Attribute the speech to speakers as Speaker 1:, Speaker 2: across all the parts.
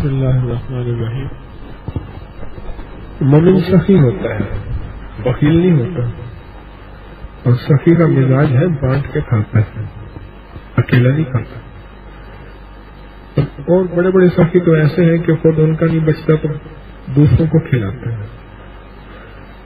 Speaker 1: بسم اللہ الرحمن الرحیم. مومن سخی ہوتا ہے, بخیل نہیں ہوتا. اور سخی کا مزاج ہے بانٹ کے کھاتا ہے, اکیلا نہیں کھاتا. اور بڑے بڑے سخی تو ایسے ہیں کہ خود ان کا نہیں بچتا تو دوسروں کو کھلاتے ہیں.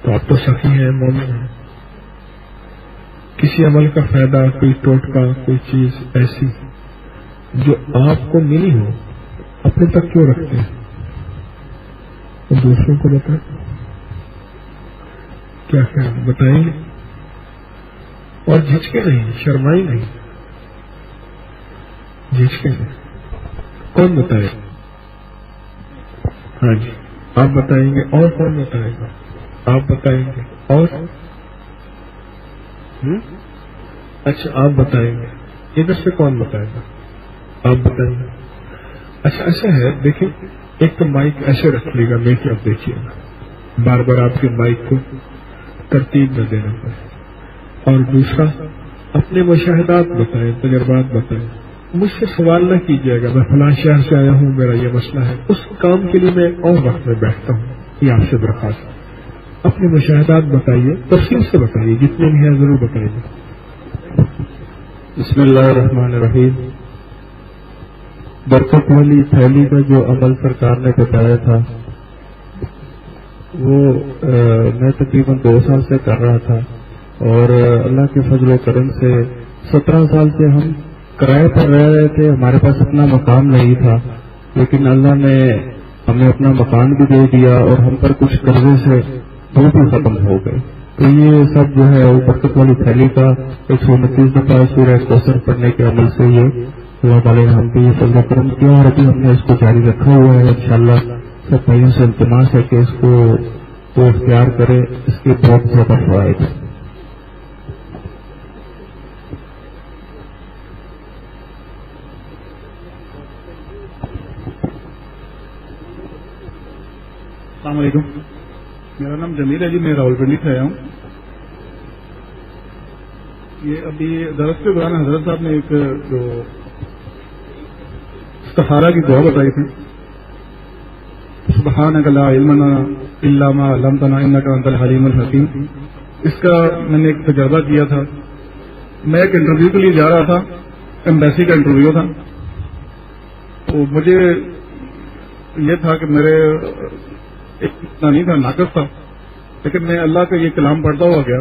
Speaker 1: تو آپ تو سخی ہیں, مومن ہیں. کسی عمل کا فائدہ, کوئی ٹوٹکا, کوئی چیز ایسی جو آپ کو ملی ہو, اپنے تک کیوں رکھتے ہیں؟ تو دوسروں کو بتائیں. کیا خیال بتائیں گے؟ اور جھجکے نہیں, شرمائی نہیں, جھجکے نہیں. کون بتائے؟ ہاں جی, آپ بتائیں گے. اور کون بتائے گا؟ آپ بتائیں گے. اور اچھا, آپ بتائیں گے. ادھر سے کون بتائے گا؟ آپ بتائیں گے. اچھا ایسا ہے, دیکھیں, ایک تو مائک ایسے رکھ لے گا, میں اب دیکھیے گا, بار بار آپ کے مائک کو ترتیب میں دینا پڑے. اور دوسرا, اپنے مشاہدات بتائیں, تجربات بتائیں. مجھ سے سوال نہ کیجیے گا میں فلاں شہر سے آیا ہوں, میرا یہ مسئلہ ہے. اس کام کے لیے میں اور وقت میں بیٹھتا ہوں. یہ آپ سے درخواست. اپنے مشاہدات بتائیے, تفصیل سے بتائیے, جتنے بھی ہیں ضرور بتائیے.
Speaker 2: بسم اللہ الرحمن الرحیم. برکت والی تھیلی کا جو عمل سرکار نے بتایا تھا وہ میں تقریباً 2 سال سے کر رہا تھا, اور اللہ کے فضل و کرم سے 17 سال سے ہم کرائے پر رہ رہے تھے. ہمارے پاس اپنا مکان نہیں تھا, لیکن اللہ نے ہمیں اپنا مکان بھی دے دیا, اور ہم پر کچھ قرضے سے وہ بھی ختم ہو گئے. تو یہ سب جو ہے وہ برکت والی تھیلی کا 129 دفعہ سورہ کوثر پڑھنے کے عمل سے یہ اللہ تعالیٰ نے ہم پہ یہ فضل و کرم کیا, اور ابھی ہم نے اس کو جاری رکھا ہوا ہے. انشاءاللہ سب بھائیوں سے التماس ہے کہ اس کو وہ اختیار کرے, اس کے بہت زیادہ فوائد.
Speaker 3: السلام علیکم, میرا نام جمیل ہے جی, میں راولپنڈی سے آیا ہوں. یہ ابھی درس کے دوران حضرت صاحب نے ایک جو استخارہ کی دعا بتائی تھی, سبحانک لا علم لنا الا ما علمتنا انک انت الحلیم الحکیم. اس کا میں نے ایک تجربہ کیا تھا. میں ایک انٹرویو کے لیے جا رہا تھا, ایمبیسی کا انٹرویو تھا. تو مجھے یہ تھا کہ میرے اتنا نہیں تھا, ناقص تھا, لیکن میں اللہ کا یہ کلام پڑھتا ہوا گیا,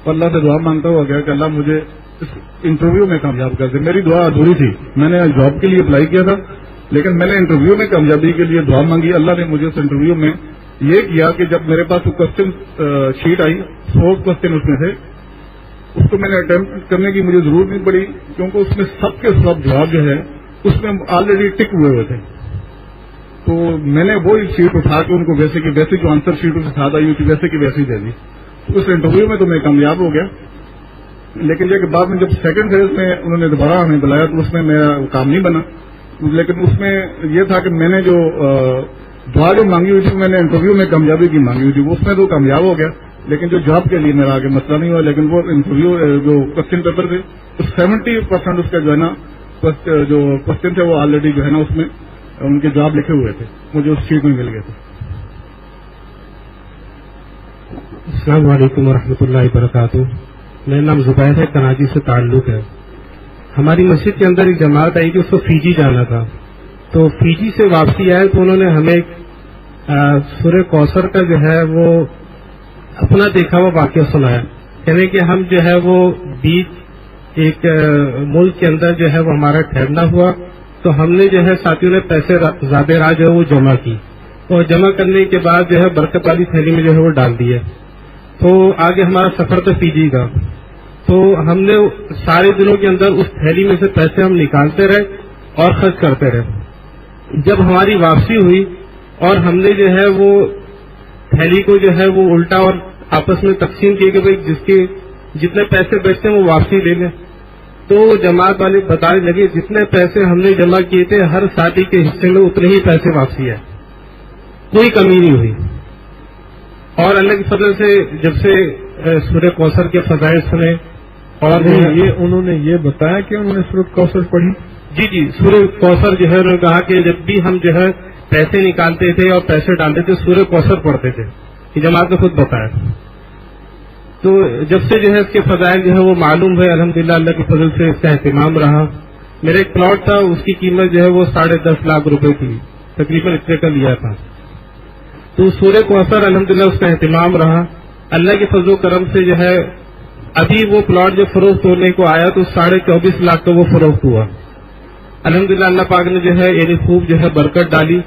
Speaker 3: اور اللہ سے دعا مانگتا ہوا گیا کہ اللہ مجھے اس انٹرویو میں کامیاب کر دے. میری دعا ادھوری تھی, میں نے جاب کے لیے اپلائی کیا تھا, لیکن میں نے انٹرویو میں کامیابی کے لیے دعا مانگی. اللہ نے مجھے اس انٹرویو میں یہ کیا کہ جب میرے پاس وہ کوشچن شیٹ آئی, 100 کوشچن اس میں تھے, اس کو میں نے اٹمپٹ کرنے کی مجھے ضرورت نہیں پڑی, کیونکہ اس میں سب کے سب جواب جو ہے اس میں آلریڈی ٹک ہوئے تھے. تو میں نے وہ شیٹ اٹھا کے ان کو ویسے کی ویسے جو آنسر شیٹ اس کے ساتھ آئی ہوئی تھی ویسے کی ویسے ہی دے دی. اس انٹرویو میں تو میں کامیاب ہو گیا, لیکن یہ کہ بعد میں جب سیکنڈ فیز میں انہوں نے دوبارہ ہمیں بلایا تو اس میں میرا کام نہیں بنا. لیکن اس میں یہ تھا کہ میں نے جو دعا جو مانگی ہوئی تھی, میں نے انٹرویو میں کامیابی کی مانگی ہوئی تھی, اس میں تو کامیاب ہو گیا, لیکن جو جاب کے لیے میرا آگے مسئلہ نہیں ہوا. لیکن وہ انٹرویو جو کوشچن پیپر تھے 70% اس کا جو ہے نا جو کوشچن تھے وہ آلریڈی جو ہے نا اس میں ان کے جواب لکھے ہوئے تھے, مجھے اس چیز میں مل گئے تھے.
Speaker 4: السلام علیکم ورحمۃ اللہ وبرکاتہ. میرا نام زبیر ہے, کراچی سے تعلق ہے. ہماری مسجد کے اندر ایک جماعت آئی کہ اس کو فیجی جانا تھا, تو فیجی سے واپسی آئے تو انہوں نے ہمیں سورہ کوثر کا جو ہے وہ اپنا دیکھا ہوا واقعہ سنایا. یعنی کہ ہم جو ہے وہ بیچ ایک ملک کے اندر جو ہے وہ ہمارا ٹھہرنا ہوا, تو ہم نے جو ہے ساتھیوں نے پیسے زیادہ راہ جو ہے وہ جمع کی, اور جمع کرنے کے بعد جو ہے برکت والی تھیلی میں جو ہے وہ ڈال دیے. تو آگے ہمارا سفر تو فیجی کا, تو ہم نے سارے دنوں کے اندر اس تھیلی میں سے پیسے ہم نکالتے رہے اور خرچ کرتے رہے. جب ہماری واپسی ہوئی اور ہم نے جو ہے وہ تھیلی کو جو ہے وہ الٹا اور آپس میں تقسیم کیے کہ بھائی جس کے جتنے پیسے بچتے ہیں وہ واپسی لے لیں, تو جماعت والے بتانے لگے جتنے پیسے ہم نے جمع کیے تھے ہر ساتھی کے حصے میں اتنے ہی پیسے واپسی ہے, کوئی کمی نہیں ہوئی. اور اللہ کے فضل سے جب سے سورہ کوثر کے فضائل سنے, اور
Speaker 1: یہ انہوں نے یہ بتایا کہ انہوں نے سورہ کوثر پڑھی,
Speaker 4: جی جی، سورہ کوثر جو ہے انہوں نے کہا کہ جب بھی ہم جو ہے پیسے نکالتے تھے اور پیسے ڈالتے تھے سورہ کوثر پڑھتے تھے، یہ جماعت نے خود بتایا. تو جب سے جو ہے اس کے فضائل جو ہے وہ معلوم ہے، الحمدللہ اللہ کے فضل سے اس کا اہتمام رہا. میرا ایک پلاٹ تھا، اس کی قیمت جو ہے وہ 10.5 لاکھ روپے تھی، تقریباً اتنے کا لیا تھا. تو سورہ کوثر الحمدللہ اس کا اہتمام رہا. اللہ کے فضل و کرم سے جو ہے ابھی وہ پلاٹ جو فروخت ہونے کو آیا تو 24.5 لاکھ کا وہ فروخت ہوا. الحمدللہ اللہ پاک نے جو ہے یعنی خوب جو ہے برکت ڈالی،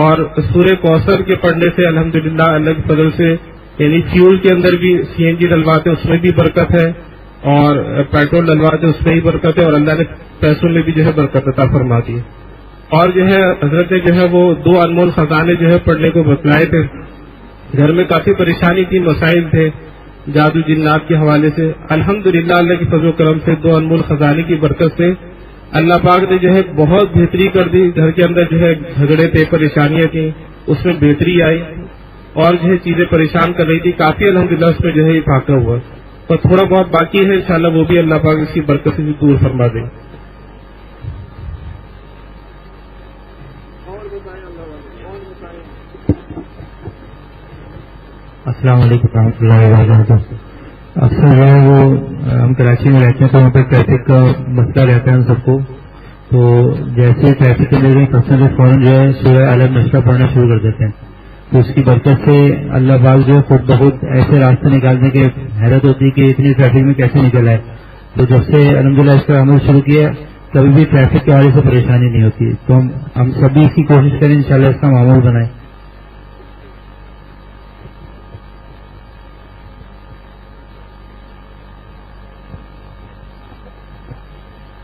Speaker 4: اور سورہ کوثر کے پڑھنے سے الحمدللہ اللہ کے فضل سے یعنی فیول کے اندر بھی CNG ڈلواتے اس میں بھی برکت ہے، اور پیٹرول ڈلواتے اس میں بھی برکت ہے، اور اللہ نے پیسوں میں بھی جو ہے برکت عطا فرما دی. اور جو ہے حضرت نے جو ہے وہ 2 انمول خزانے جو ہے پڑھنے کو بتلائے تھے. گھر میں کافی پریشانی تھی، مسائل تھے جادو جنات کے حوالے سے. الحمدللہ اللہ کی فضل و کرم سے 2 انمول خزانے کی برکت سے اللہ پاک نے جو ہے بہت بہتری کر دی. گھر کے اندر جو ہے جھگڑے تھے، پریشانیاں تھیں، اس میں بہتری آئی، اور جو ہے چیزیں پریشان کر رہی تھی کافی، الحمدللہ اس میں جو ہے افاقہ ہوا. اور تھوڑا بہت باقی ہے، انشاءاللہ وہ بھی اللہ پاک اس کی برکت سے بھی دور فرما دیں.
Speaker 2: السلام علیکم و رحمۃ اللہ وبرکاتہ. اکثر جو ہے وہ ہم کراچی میں رہتے ہیں تو وہاں پہ ٹریفک کا مسئلہ رہتا ہے ہم سب کو. تو جیسے ٹریفک کے اندر پرسن فوراً جو ہے سورہ الگ نشرہ پڑھنا شروع کر دیتے ہیں. تو اس کی برکت سے اللہ پاک جو ہے خود بخود ایسے راستے نکالنے کے حیرت ہوتی ہے کہ اتنی ٹریفک میں کیسے نکل آئے. تو جب سے الحمدللہ اس کا عمل شروع کیا کبھی بھی ٹریفک کے حوالے سے پریشانی نہیں ہوتی. تو ہم سبھی اس کی کوشش کریں انشاءاللہ اس کا معمول بنائیں.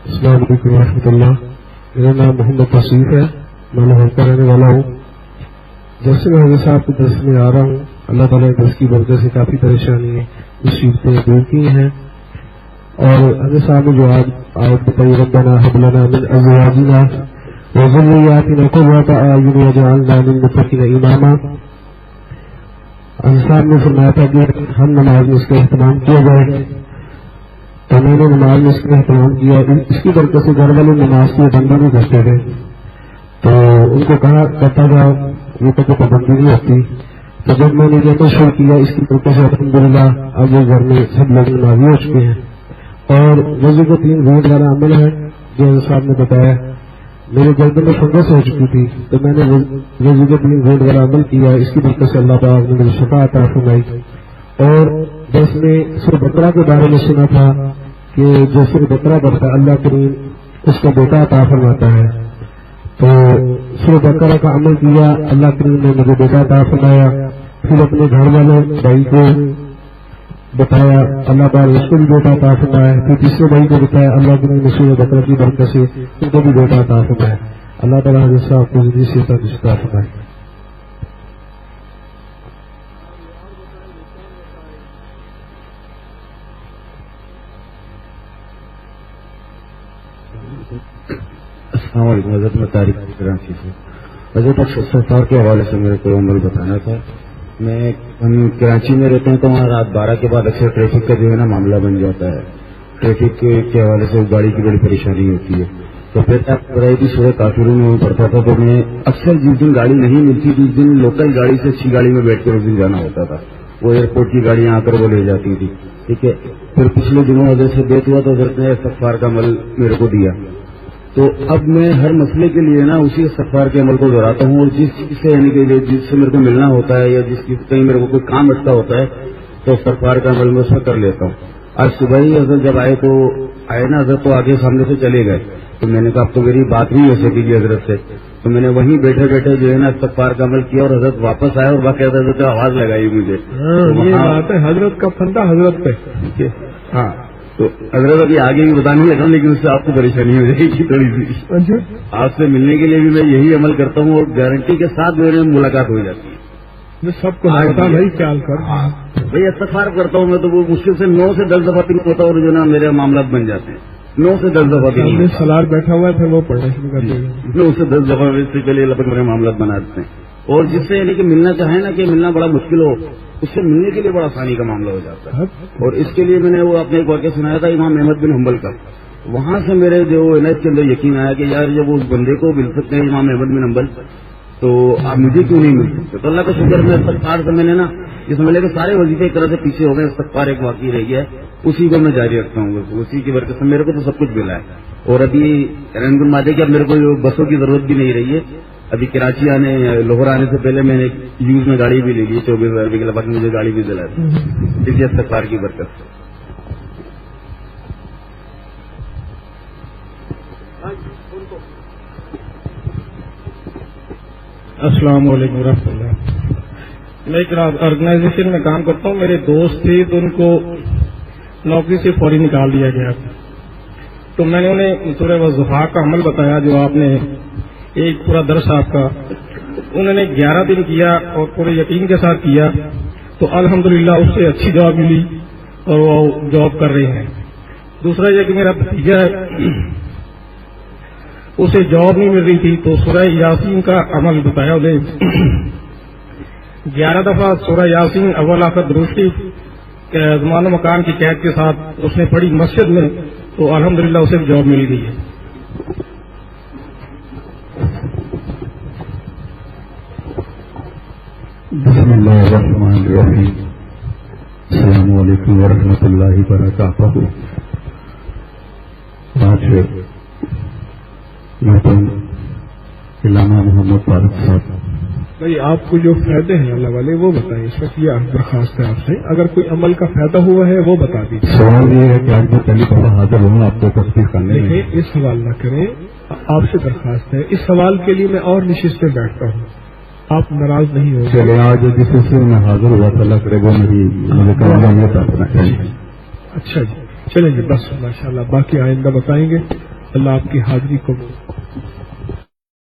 Speaker 1: السلام علیکم ورحمۃ اللہ. میرا نام محمد توصیف ہے، میں لاہور کا رہنے والا ہوں. جیسے میں حضرت صاحب کے درس میں آ رہا ہوں، اللہ تعالیٰ نے درس کی برکت سے کافی پریشانی ہے مصیبتیں دور کی ہیں. اور حضرت صاحب نے جو آیت بتائی ربنا هب لنا من ازواجنا وذرياتنا قرة اعين واجعلنا للمتقين اماما. حضرت صاحب نے فرمایا تھا کہ ہم نماز میں اس کا اہتمام کیا جائے، تو میں نے نماز میں اس کا اہتمام کیا. اس کی برکت سے گھر والے نماز کی پابندی نہیں کرتے تھے، تو ان کو کہا کرتا تھا یہ تو پابندی نہیں ہوتی. تو جب میں نے یہ شروع کیا اس کی برکت سے الحمدللہ اب وہ گھر میں سب لوگ نمازی ہو چکے ہیں. اور وضو کو 3 گھونٹ والا عمل ہے جو حضرت صاحب نے بتایا. میرے گردن میں فنگس ہو چکی تھی تو میں نے وضو کو 3 گھونٹ والا عمل کیا. اس کی برکت سے اللہ پاک نے مجھے شفا عطا فرمائی. اور جس میں سورہ بقرہ کے بارے میں سنا تھا کہ جو سورہ بقرہ پڑھتا ہے اللہ کریم اس کا بیٹا عطا فرماتا ہے. تو سورہ بقرہ کا عمل کیا، اللہ کریم نے مجھے بیٹا عطا فرمایا. پھر اپنے گھر والے بھائی کو بتایا، اللہ تعالیٰ اس کو بھی بیٹا عطا فرمایا. پھر تیسرے بھائی کو بتایا، اللہ کریم نے سورہ بقرہ کی برکت سے ان کو بھی بیٹا عطا فرمایا. اللہ تعالیٰ حضرت صاحب کو زندگی سے عطا فرمائے.
Speaker 5: السلام علیکم. حضرت میں تاریخ کراچی سے. حضرت سفار کے حوالے سے میرے کو عمل بتانا تھا. ہم کراچی میں رہتے ہیں تو وہاں رات 12 کے بعد اکثر ٹریفک کا جو ہے نا معاملہ بن جاتا ہے. ٹریفک کے حوالے سے گاڑی کی بڑی پریشانی ہوتی ہے. تو پھر آپ بتائیے کہ سورہ کافرون میں پڑھتا تھا تو میں اکثر جس دن گاڑی نہیں ملتی جس دن لوکل گاڑی سے اچھی گاڑی میں بیٹھ کر اس دن جانا ہوتا تھا. وہ ایئرپورٹ کی گاڑیاں آ کر وہ لے جاتی تھی. ٹھیک ہے. پھر پچھلے دنوں حضرت سے بیت ہوا تو حضرت نے استغفار کا عمل میرے کو دیا. تو اب میں ہر مسئلے کے لیے نا اسی استغفار کے عمل کو دہراتا ہوں. اور جس چیز سے یعنی کہ جس سے میرے کو ملنا ہوتا ہے یا جس کی کہیں میرے کو کوئی کام اٹکا ہوتا ہے تو استغفار کا عمل میں اس میں کر لیتا ہوں. آج صبح ہی حضرت جب آئے نا حضرت تو آگے سامنے سے چلے گئے. تو میں نے کہا اب تو میری بات نہیں ہو سکے گی حضرت سے. تو میں نے وہیں بیٹھے بیٹھے جو ہے نا استغفار کا عمل کیا اور حضرت واپس آئے اور باقی حضرت آواز لگائی مجھے.
Speaker 1: یہ بات ہے حضرت کا پھندا حضرت پہ.
Speaker 5: ہاں تو حضرت ابھی آگے بھی بتانے لگا لیکن اس سے آپ کو پریشانی ہو جائے گی تھوڑی سی. آپ سے ملنے کے لیے بھی میں یہی عمل کرتا ہوں اور گارنٹی کے ساتھ میرے ملاقات ہو جاتی ہے.
Speaker 1: سب کو بھائی خیال کر
Speaker 5: بھائی استغفار کرتا ہوں میں تو وہ مشکل سے 9 سے 10 دفعہ تک ہوتا ہے اور جو نا میرے معاملات بن جاتے ہیں. 9 سے 10 دفعہ
Speaker 1: سلار بیٹھا ہوا ہے پھر وہ پڑھنا شروع کر دیں گے.
Speaker 5: 9 سے 10 دفعہ اس سے پہلے لگ میرے معاملات بنا دیتے ہیں. اور جس سے یعنی کہ ملنا چاہے نا کہ ملنا بڑا مشکل ہو اس سے ملنے کے لیے بڑا آسانی کا معاملہ ہو جاتا ہے. اور اس کے لیے میں نے وہ اپنے ایک واقعہ سنایا تھا امام احمد بن حنبل کا وہاں سے میرے جو عنایت کے اندر یقین آیا کہ یار جب اس بندے کو مل سکتے ہیں امام احمد بن حنبل تو آپ مجھے کیوں نہیں مل سکتے. تو اللہ کا شکر میں استغفار سے میں نے نا یہ سمجھ لے کہ سارے وظیفے ایک طرح سے پیچھے ہو گئے. استغفار ایک واقعی رہ گیا ہے, اسی کو میں جاری رکھتا ہوں. اسی کی برکت سے میرے کو تو سب کچھ ملا ہے. اور ابھی رنگ مادے کہ اب میرے کو بسوں کی ضرورت بھی نہیں رہی ہے. ابھی کراچی آنے لاہور آنے سے پہلے میں نے یوز میں گاڑی بھی لے لی 24,000 روپئے کے لگ بھگ مجھے گاڑی بھی دلا دی اسی استغفار کی برکت سے.
Speaker 3: السلام علیکم ورحمۃ اللہ. میں ایک آرگنائزیشن میں کام کرتا ہوں. میرے دوست تھے تو ان کو نوکری سے فوری نکال دیا گیا. تو میں نے انہیں سورہ والضحیٰ کا عمل بتایا جو آپ نے ایک پورا درس آپ کا انہوں نے 11 دن کیا اور پورے یقین کے ساتھ کیا. تو الحمدللہ اس سے اچھی جاب ملی اور وہ جاب کر رہے ہیں. دوسرا یہ کہ میرا بھتیجا ہے اسے جاب نہیں مل رہی تھی تو سورہ یاسین کا عمل بتایا. انہیں 11 دفعہ سورہ یاسین اول آخر درستی زمان و مکان کی قید کے ساتھ اس نے پڑھی مسجد میں تو الحمدللہ اسے جاب مل گئی ہے.
Speaker 2: بسم اللہ الرحمن الرحیم. السلام علیکم ورحمۃ اللہ وبرکاتہ. آج محترم علامہ محمد فاروق صاحب
Speaker 1: بھائی آپ کو جو فائدے ہیں اللہ والے وہ بتائیں. اس وقت یہ درخواست ہے آپ سے, اگر کوئی عمل کا فائدہ ہوا ہے وہ بتا دیجیے.
Speaker 2: سوال یہ ہے کہ آج میں پہلی دفعہ حاضر ہوں آپ کو تصدیق کرنے میں.
Speaker 1: دیکھیں اس سوال نہ کریں, آپ سے درخواست ہے. اس سوال کے لیے میں اور نشست میں بیٹھتا ہوں, آپ ناراض نہیں ہوں.
Speaker 2: چلے آج جس سلسلے میں حاضر ہوا تو اللہ کرے وہ مجھے کرنا نہیں تھا.
Speaker 1: اچھا جی چلیں گے بس ماشاء اللہ. باقی آئندہ بتائیں گے. اللہ آپ کی حاضری کو